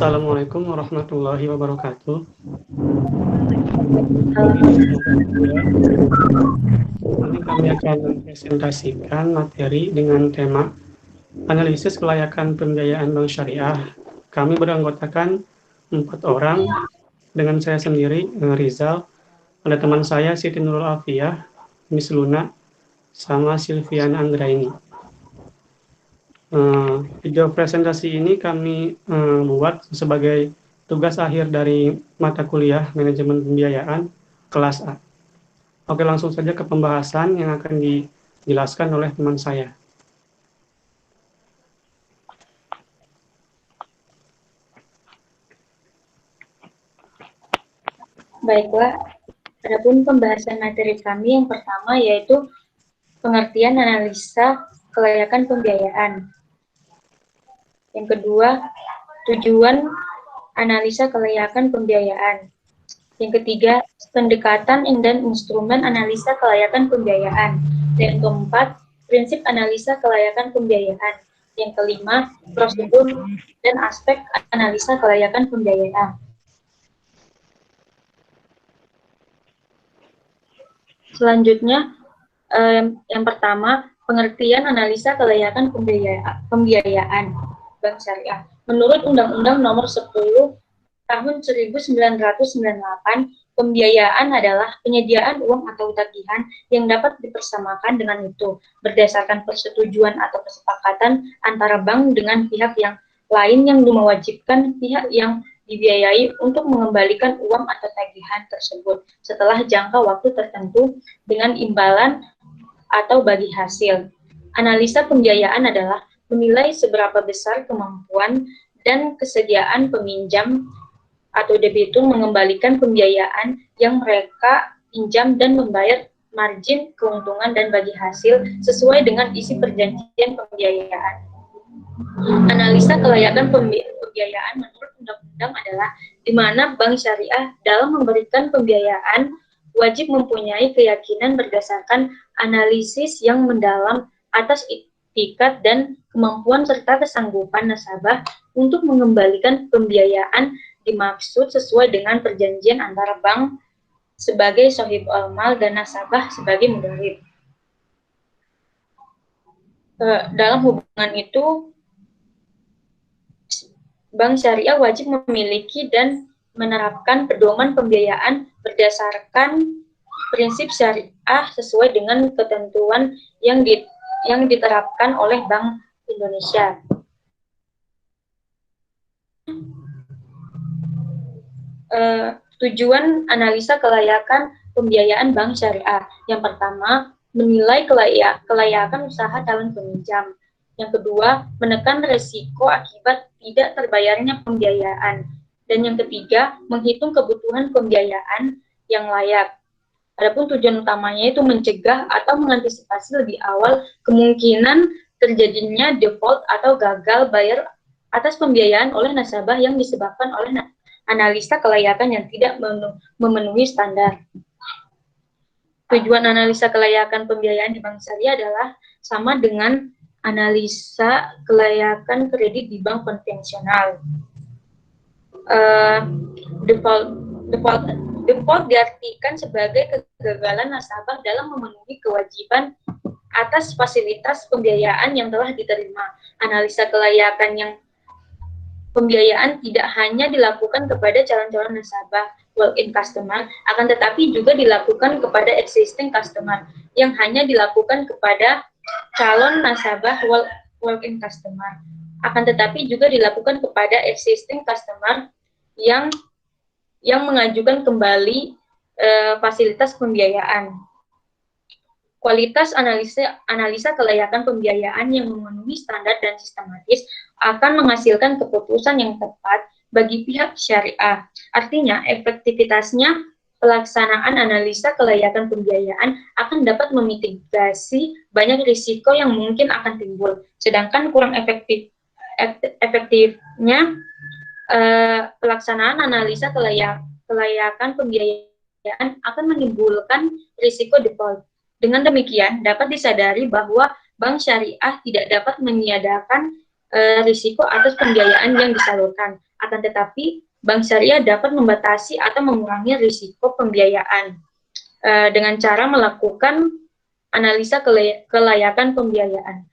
Assalamualaikum warahmatullahi wabarakatuh. Ini kami akan mempresentasikan materi dengan tema analisis kelayakan pembiayaan bank syariah. Kami beranggotakan 4 orang, dengan saya sendiri, Rizal, ada teman saya Siti Nurul Alfiyah, Miss Luna, sama Silviana Anggraini. Video presentasi ini kami buat sebagai tugas akhir dari mata kuliah manajemen pembiayaan kelas A. Oke, langsung saja ke pembahasan yang akan dijelaskan oleh teman saya. Baiklah, adapun pembahasan materi kami yang pertama yaitu pengertian analisa kelayakan pembiayaan. Yang kedua, tujuan analisa kelayakan pembiayaan. Yang ketiga, pendekatan dan instrumen analisa kelayakan pembiayaan. Yang keempat, prinsip analisa kelayakan pembiayaan. Yang kelima, prosedur dan aspek analisa kelayakan pembiayaan. Selanjutnya, yang pertama, pengertian analisa kelayakan pembiayaan bank syariah. Menurut Undang-Undang Nomor 10 Tahun 1998, pembiayaan adalah penyediaan uang atau tagihan yang dapat dipersamakan dengan itu berdasarkan persetujuan atau kesepakatan antara bank dengan pihak yang lain yang mewajibkan pihak yang dibiayai untuk mengembalikan uang atau tagihan tersebut setelah jangka waktu tertentu dengan imbalan atau bagi hasil. Analisa pembiayaan adalah menilai seberapa besar kemampuan dan kesediaan peminjam atau debitur mengembalikan pembiayaan yang mereka pinjam dan membayar margin keuntungan dan bagi hasil sesuai dengan isi perjanjian pembiayaan. Analisa kelayakan pembiayaan menurut undang-undang adalah di mana bank syariah dalam memberikan pembiayaan wajib mempunyai keyakinan berdasarkan analisis yang mendalam atas itikat dan kemampuan serta kesanggupan nasabah untuk mengembalikan pembiayaan dimaksud sesuai dengan perjanjian antara bank sebagai sohib amal dan nasabah sebagai mudharib. Dalam hubungan itu, bank syariah wajib memiliki dan menerapkan pedoman pembiayaan berdasarkan prinsip syariah sesuai dengan ketentuan yang diterapkan oleh Bank Indonesia. Tujuan analisa kelayakan pembiayaan bank syariah. Yang pertama, menilai kelayakan usaha calon peminjam. Yang kedua, menekan risiko akibat tidak terbayarnya pembiayaan. Dan yang ketiga, menghitung kebutuhan pembiayaan yang layak. Adapun tujuan utamanya itu mencegah atau mengantisipasi lebih awal kemungkinan terjadinya default atau gagal bayar atas pembiayaan oleh nasabah yang disebabkan oleh analisa kelayakan yang tidak memenuhi standar. Tujuan analisa kelayakan pembiayaan di bank syariah adalah sama dengan analisa kelayakan kredit di bank konvensional. Default diartikan sebagai kegagalan nasabah dalam memenuhi kewajiban atas fasilitas pembiayaan yang telah diterima. Analisa kelayakan yang pembiayaan tidak hanya dilakukan kepada calon-calon nasabah walk-in customer, akan tetapi juga dilakukan kepada existing customer, yang hanya dilakukan kepada calon nasabah walk-in customer. Akan tetapi juga dilakukan kepada existing customer yang mengajukan kembali fasilitas pembiayaan. Kualitas analisa kelayakan pembiayaan yang memenuhi standar dan sistematis akan menghasilkan keputusan yang tepat bagi pihak syariah. Artinya, efektivitasnya pelaksanaan analisa kelayakan pembiayaan akan dapat memitigasi banyak risiko yang mungkin akan timbul. Sedangkan kurang efektifnya pelaksanaan analisa kelayakan pembiayaan akan menimbulkan risiko default. Dengan demikian, dapat disadari bahwa bank syariah tidak dapat meniadakan risiko atas pembiayaan yang disalurkan. Akan tetapi, bank syariah dapat membatasi atau mengurangi risiko pembiayaan dengan cara melakukan analisa kelayakan pembiayaan.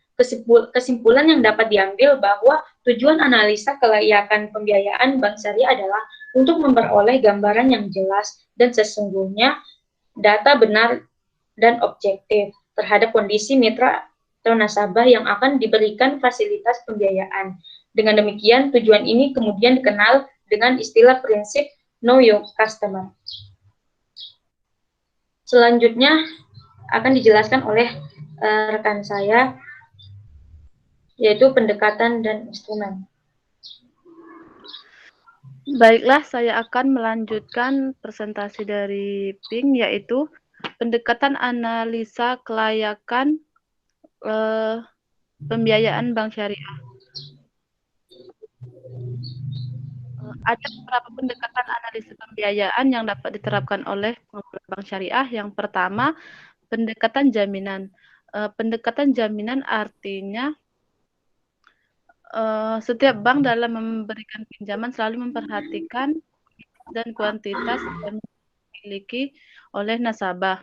Kesimpulan yang dapat diambil bahwa tujuan analisa kelayakan pembiayaan bank syariah adalah untuk memperoleh gambaran yang jelas dan sesungguhnya data benar dan objektif terhadap kondisi mitra atau nasabah yang akan diberikan fasilitas pembiayaan. Dengan demikian, tujuan ini kemudian dikenal dengan istilah prinsip Know Your Customer. Selanjutnya akan dijelaskan oleh rekan saya, yaitu pendekatan dan instrumen. Baiklah, saya akan melanjutkan presentasi dari Ping, yaitu pendekatan analisa kelayakan pembiayaan bank syariah. Ada beberapa pendekatan analisa pembiayaan yang dapat diterapkan oleh bank syariah. Yang pertama, pendekatan jaminan. Pendekatan jaminan artinya setiap bank dalam memberikan pinjaman selalu memperhatikan dan kuantitas yang dimiliki oleh nasabah.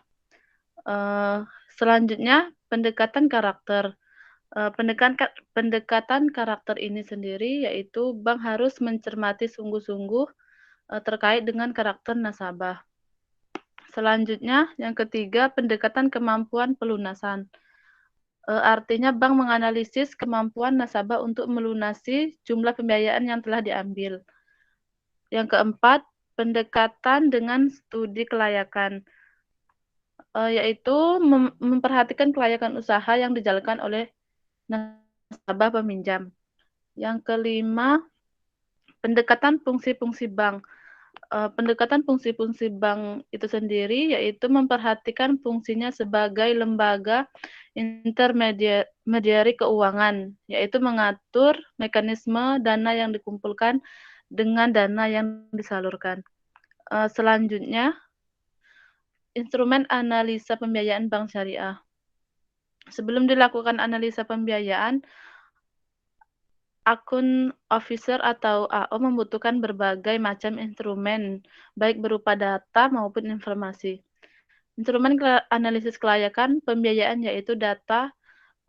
Selanjutnya, pendekatan karakter. Pendekatan karakter ini sendiri yaitu bank harus mencermati sungguh-sungguh terkait dengan karakter nasabah. Selanjutnya, yang ketiga, pendekatan kemampuan pelunasan. Artinya bank menganalisis kemampuan nasabah untuk melunasi jumlah pembiayaan yang telah diambil. Yang keempat, pendekatan dengan studi kelayakan, yaitu memperhatikan kelayakan usaha yang dijalankan oleh nasabah peminjam. Yang kelima, pendekatan fungsi-fungsi bank. Pendekatan fungsi-fungsi bank itu sendiri yaitu memperhatikan fungsinya sebagai lembaga intermediari keuangan, yaitu mengatur mekanisme dana yang dikumpulkan dengan dana yang disalurkan. Selanjutnya, instrumen analisa pembiayaan bank syariah. Sebelum dilakukan analisa pembiayaan, akun officer atau AO membutuhkan berbagai macam instrumen, baik berupa data maupun informasi. Instrumen analisis kelayakan pembiayaan yaitu data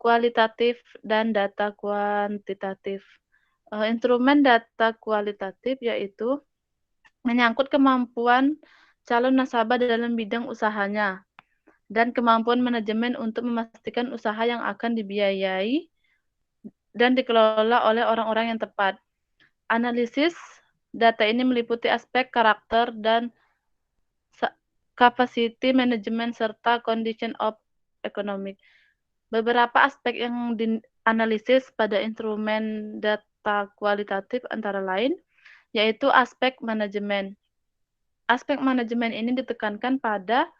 kualitatif dan data kuantitatif. Instrumen data kualitatif yaitu menyangkut kemampuan calon nasabah dalam bidang usahanya dan kemampuan manajemen untuk memastikan usaha yang akan dibiayai dan dikelola oleh orang-orang yang tepat. Analisis data ini meliputi aspek karakter dan capacity management serta condition of economic. Beberapa aspek yang dianalisis pada instrumen data kualitatif antara lain yaitu aspek manajemen. Aspek manajemen ini ditekankan pada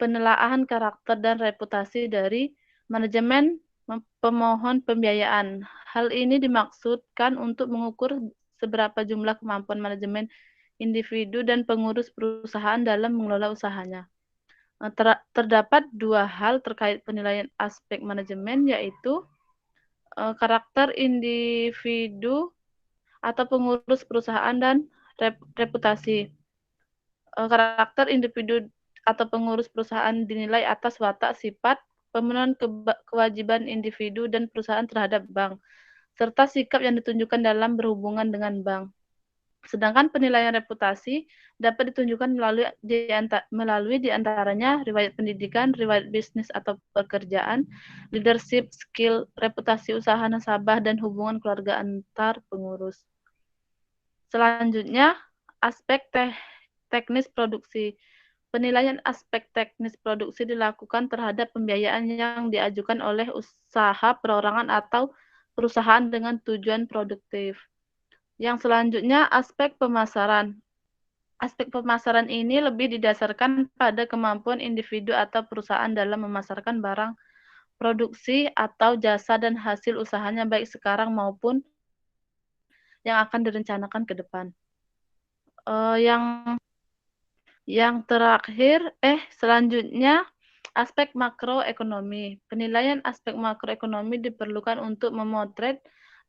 penelaahan karakter dan reputasi dari manajemen pemohon pembiayaan. Hal ini dimaksudkan untuk mengukur seberapa jumlah kemampuan manajemen individu dan pengurus perusahaan dalam mengelola usahanya. Terdapat dua hal terkait penilaian aspek manajemen, yaitu karakter individu atau pengurus perusahaan dan reputasi. Karakter individu atau pengurus perusahaan dinilai atas watak, sifat, pemenuhan kewajiban individu dan perusahaan terhadap bank, serta sikap yang ditunjukkan dalam berhubungan dengan bank. Sedangkan penilaian reputasi dapat ditunjukkan melalui diantaranya riwayat pendidikan, riwayat bisnis atau pekerjaan, leadership skill, reputasi usaha nasabah, dan hubungan keluarga antar pengurus. Selanjutnya, aspek teknis produksi. Penilaian aspek teknis produksi dilakukan terhadap pembiayaan yang diajukan oleh usaha perorangan atau perusahaan dengan tujuan produktif. Yang selanjutnya, aspek pemasaran. Aspek pemasaran ini lebih didasarkan pada kemampuan individu atau perusahaan dalam memasarkan barang, produksi, atau jasa dan hasil usahanya baik sekarang maupun yang akan direncanakan ke depan. Selanjutnya, aspek makroekonomi. Penilaian aspek makroekonomi diperlukan untuk memotret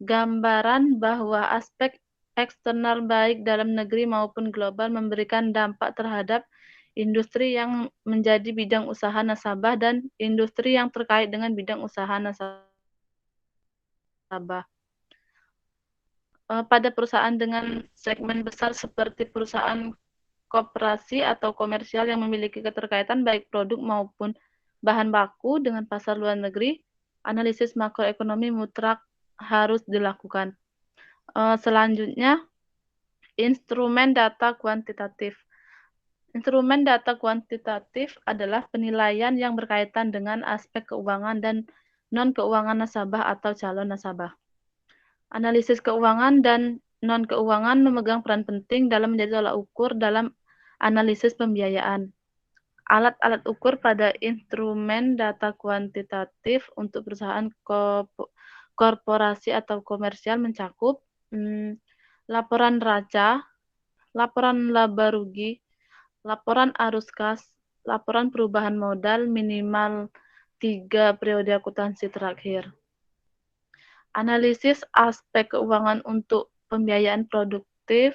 gambaran bahwa aspek eksternal baik dalam negeri maupun global memberikan dampak terhadap industri yang menjadi bidang usaha nasabah dan industri yang terkait dengan bidang usaha nasabah. Pada perusahaan dengan segmen besar seperti perusahaan koperasi atau komersial yang memiliki keterkaitan baik produk maupun bahan baku dengan pasar luar negeri, analisis makroekonomi mutlak harus dilakukan. Selanjutnya, instrumen data kuantitatif. Instrumen data kuantitatif adalah penilaian yang berkaitan dengan aspek keuangan dan non-keuangan nasabah atau calon nasabah. Analisis keuangan dan non-keuangan memegang peran penting dalam menjadi tolak ukur dalam analisis pembiayaan. Alat-alat ukur pada instrumen data kuantitatif untuk perusahaan korporasi atau komersial mencakup laporan raca, laporan laba rugi, laporan arus kas, laporan perubahan modal minimal 3 periode akuntansi terakhir. Analisis aspek keuangan untuk pembiayaan produktif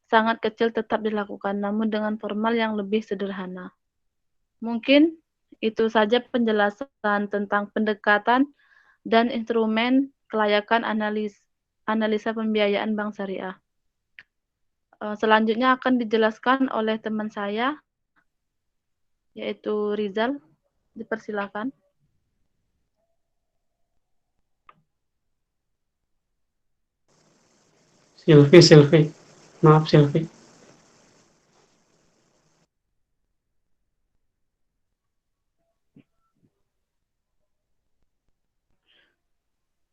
sangat kecil tetap dilakukan, namun dengan formal yang lebih sederhana. Mungkin itu saja penjelasan tentang pendekatan dan instrumen kelayakan analisa pembiayaan bank syariah. Selanjutnya akan dijelaskan oleh teman saya, yaitu Rizal. Dipersilakan. Silvi. Maaf, Silvi.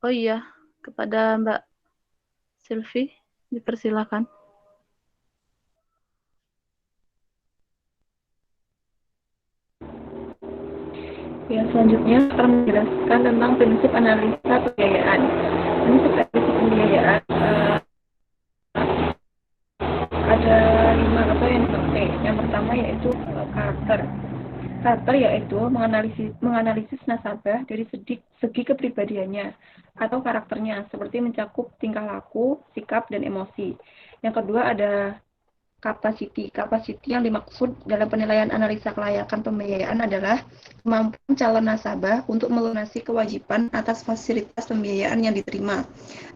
Oh iya, kepada Mbak Silvi, dipersilakan. Ya, selanjutnya akan menjelaskan tentang prinsip analisa pembiayaan. Prinsip analisa pembiayaan ada 5 yang dipakai. Yang pertama yaitu karakter. Karakter yaitu menganalisis nasabah dari segi kepribadiannya atau karakternya, seperti mencakup tingkah laku, sikap, dan emosi. Yang kedua ada capacity. Capacity yang dimaksud dalam penilaian analisa kelayakan pembiayaan adalah kemampuan calon nasabah untuk melunasi kewajiban atas fasilitas pembiayaan yang diterima.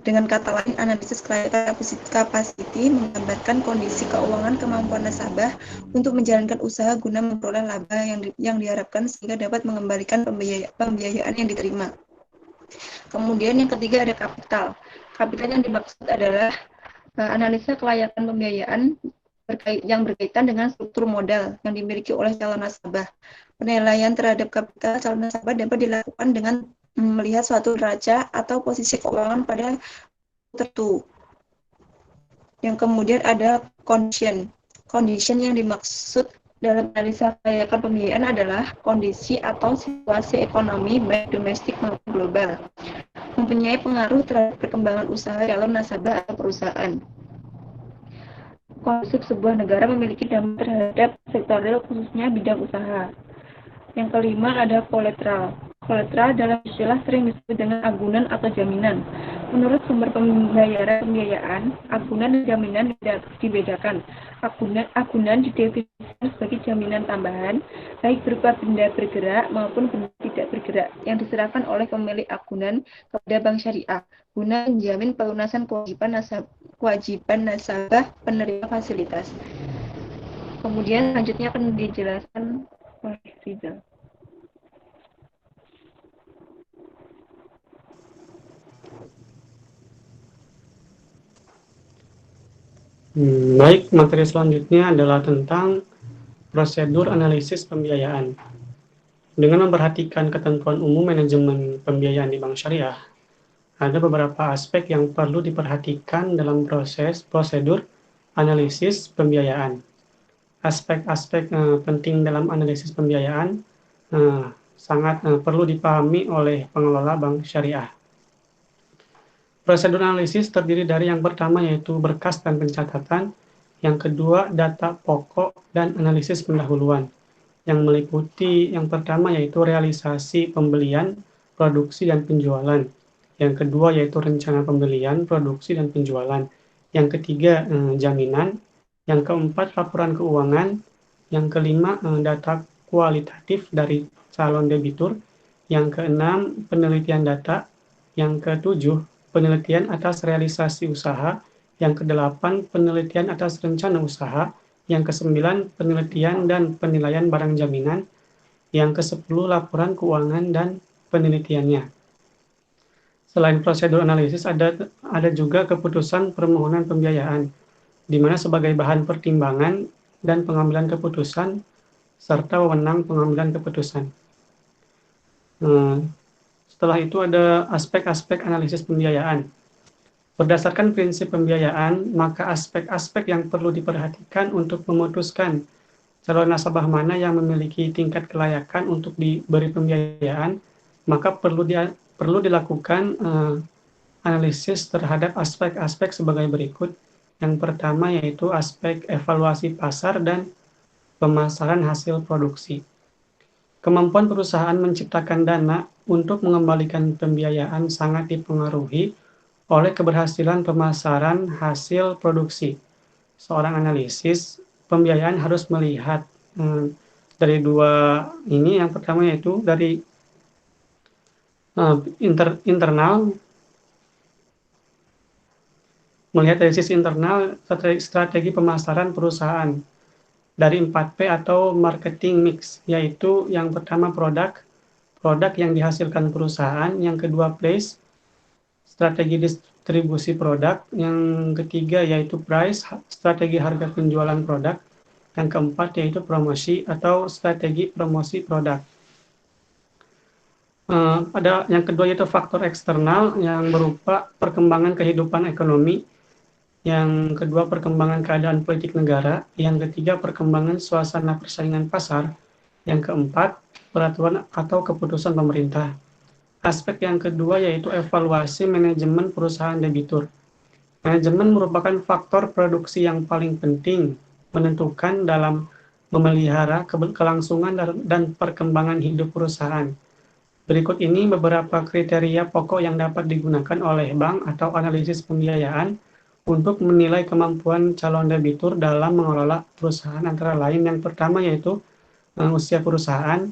Dengan kata lain, analisis kelayakan capacity menggambarkan kondisi keuangan kemampuan nasabah untuk menjalankan usaha guna memperoleh laba yang diharapkan sehingga dapat mengembalikan pembiayaan yang diterima. Kemudian yang ketiga ada kapital. Kapital yang dimaksud adalah analisa kelayakan pembiayaan yang berkaitan dengan struktur modal yang dimiliki oleh calon nasabah. Penilaian terhadap kapital calon nasabah dapat dilakukan dengan melihat suatu neraca atau posisi keuangan pada tertentu. Yang kemudian ada condition. Condition yang dimaksud dalam analisa kelayakan pembiayaan adalah kondisi atau situasi ekonomi baik domestik maupun global, mempunyai pengaruh terhadap perkembangan usaha calon nasabah atau perusahaan. Konsep sebuah negara memiliki dampak terhadap sektor real, khususnya bidang usaha. Yang kelima ada kolateral. Kolateral dalam istilah sering disebut dengan agunan atau jaminan. Menurut sumber pembiayaan, agunan dan jaminan dibedakan. Agunan didefinisikan sebagai jaminan tambahan, baik berupa benda bergerak maupun benda tidak bergerak, yang diserahkan oleh pemilik agunan kepada bank syariah guna menjamin pelunasan kewajiban nasabah penerima fasilitas. Kemudian selanjutnya akan dijelaskan oleh Rizal. Baik, materi selanjutnya adalah tentang prosedur analisis pembiayaan. Dengan memperhatikan ketentuan umum manajemen pembiayaan di bank syariah, ada beberapa aspek yang perlu diperhatikan dalam prosedur analisis pembiayaan. Aspek-aspek penting dalam analisis pembiayaan sangat perlu dipahami oleh pengelola bank syariah. Prosedur analisis terdiri dari yang pertama yaitu berkas dan pencatatan, yang kedua data pokok dan analisis pendahuluan, yang meliputi yang pertama yaitu realisasi pembelian, produksi, dan penjualan. Yang kedua yaitu rencana pembelian, produksi, dan penjualan. Yang ketiga, jaminan. Yang keempat, laporan keuangan. Yang kelima, data kualitatif dari calon debitur. Yang keenam, penelitian data. Yang ketujuh, penelitian atas realisasi usaha. Yang kedelapan, penelitian atas rencana usaha. Yang kesembilan, penelitian dan penilaian barang jaminan. Yang kesepuluh, laporan keuangan dan penelitiannya. Selain prosedur analisis, ada juga keputusan permohonan pembiayaan, di mana sebagai bahan pertimbangan dan pengambilan keputusan, serta wewenang pengambilan keputusan. Setelah itu ada aspek-aspek analisis pembiayaan. Berdasarkan prinsip pembiayaan, maka aspek-aspek yang perlu diperhatikan untuk memutuskan calon nasabah mana yang memiliki tingkat kelayakan untuk diberi pembiayaan, maka perlu dilakukan analisis terhadap aspek-aspek sebagai berikut. Yang pertama yaitu aspek evaluasi pasar dan pemasaran hasil produksi. Kemampuan perusahaan menciptakan dana untuk mengembalikan pembiayaan sangat dipengaruhi oleh keberhasilan pemasaran hasil produksi. Seorang analisis pembiayaan harus melihat dari dua ini. Yang pertama yaitu dari internal, melihat dari sisi internal strategi pemasaran perusahaan dari 4P atau marketing mix, yaitu yang pertama produk yang dihasilkan perusahaan, yang kedua place, strategi distribusi produk, yang ketiga yaitu price, strategi harga penjualan produk, yang keempat yaitu promosi atau strategi promosi produk. Ada yang kedua yaitu faktor eksternal yang berupa perkembangan kehidupan ekonomi, yang kedua perkembangan keadaan politik negara, yang ketiga perkembangan suasana persaingan pasar, yang keempat peraturan atau keputusan pemerintah. Aspek yang kedua yaitu evaluasi manajemen perusahaan debitur. Manajemen merupakan faktor produksi yang paling penting menentukan dalam memelihara kelangsungan dan perkembangan hidup perusahaan. Berikut ini beberapa kriteria pokok yang dapat digunakan oleh bank atau analisis pembiayaan untuk menilai kemampuan calon debitur dalam mengelola perusahaan, antara lain yang pertama yaitu usia perusahaan,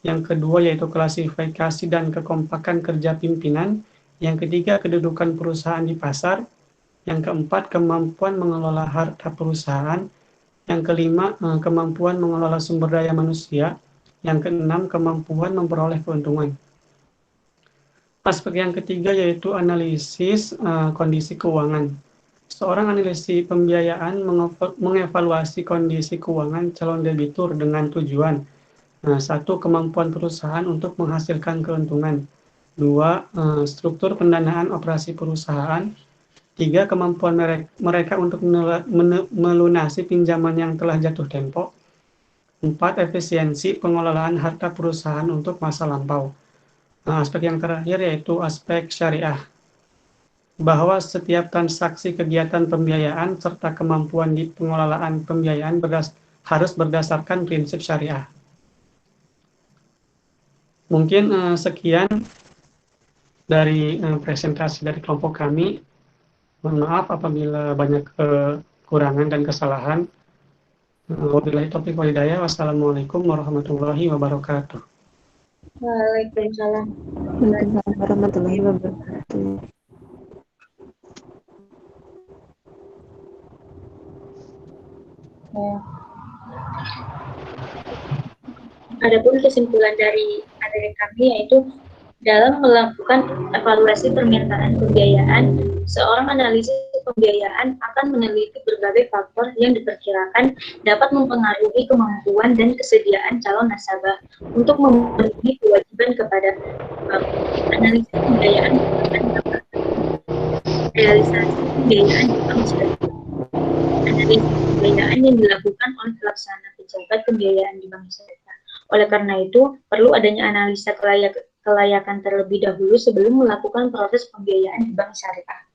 yang kedua yaitu klasifikasi dan kekompakan kerja pimpinan, yang ketiga kedudukan perusahaan di pasar, yang keempat kemampuan mengelola harta perusahaan, yang kelima kemampuan mengelola sumber daya manusia, yang keenam kemampuan memperoleh keuntungan. Aspek yang ketiga yaitu analisis kondisi keuangan. Seorang analisi pembiayaan mengevaluasi kondisi keuangan calon debitur dengan tujuan: satu, kemampuan perusahaan untuk menghasilkan keuntungan. Dua, struktur pendanaan operasi perusahaan. Tiga, kemampuan mereka untuk melunasi pinjaman yang telah jatuh tempo. Empat, efisiensi pengelolaan harta perusahaan untuk masa lampau. Aspek yang terakhir yaitu aspek syariah, bahwa setiap transaksi kegiatan pembiayaan serta kemampuan di pengelolaan pembiayaan harus berdasarkan prinsip syariah. Mungkin sekian dari presentasi dari kelompok kami. Mohon maaf apabila banyak kekurangan dan kesalahan. Wabillahi taufiq wal hidayah. Wassalamualaikum warahmatullahi wabarakatuh. Waalaikumsalam. Waalaikumsalam warahmatullahi wabarakatuh. Adapun kesimpulan dari materi kami yaitu dalam melakukan evaluasi permintaan pembiayaan, seorang analisis pembiayaan akan meneliti berbagai faktor yang diperkirakan dapat mempengaruhi kemampuan dan kesediaan calon nasabah untuk memenuhi kewajiban kepada bank. Analisis pembiayaan merupakan realisasi pembiayaan di bank syariah. Analisis pembiayaan yang dilakukan oleh pelaksana pejabat pembiayaan di bank syariah. Oleh karena itu, perlu adanya analisa kelayakan terlebih dahulu sebelum melakukan proses pembiayaan di bank syariah.